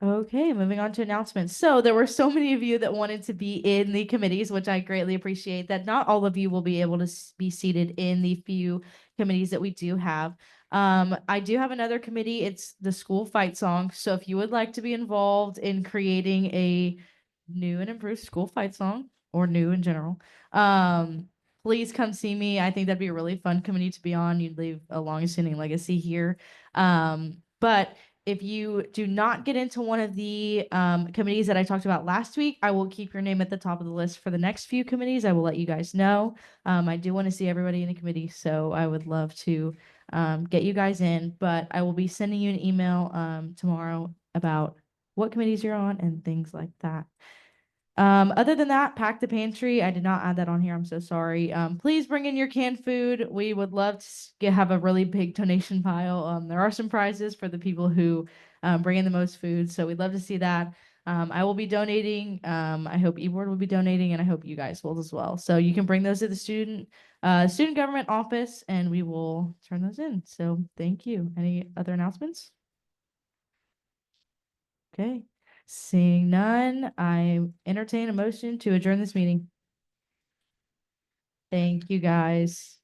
Okay, moving on to announcements. So there were so many of you that wanted to be in the committees, which I greatly appreciate. That not all of you will be able to be seated in the few committees that we do have. I do have another committee. It's the school fight song. So if you would like to be involved in creating a new and improved school fight song or new in general, please come see me. I think that'd be a really fun committee to be on. You'd leave a long-standing legacy here. But if you do not get into one of the committees that I talked about last week, I will keep your name at the top of the list for the next few committees. I will let you guys know. I do want to see everybody in the committee, so I would love to get you guys in. But I will be sending you an email tomorrow about what committees you're on and things like that. Other than that, pack the pantry. I did not add that on here. I'm so sorry. Please bring in your canned food. We would love to have a really big donation pile. There are some prizes for the people who bring in the most food, so we'd love to see that. I will be donating. I hope eBoard will be donating, and I hope you guys will as well. So you can bring those to the student government office, and we will turn those in. So thank you. Any other announcements? Okay. Seeing none, I entertain a motion to adjourn this meeting. Thank you, guys.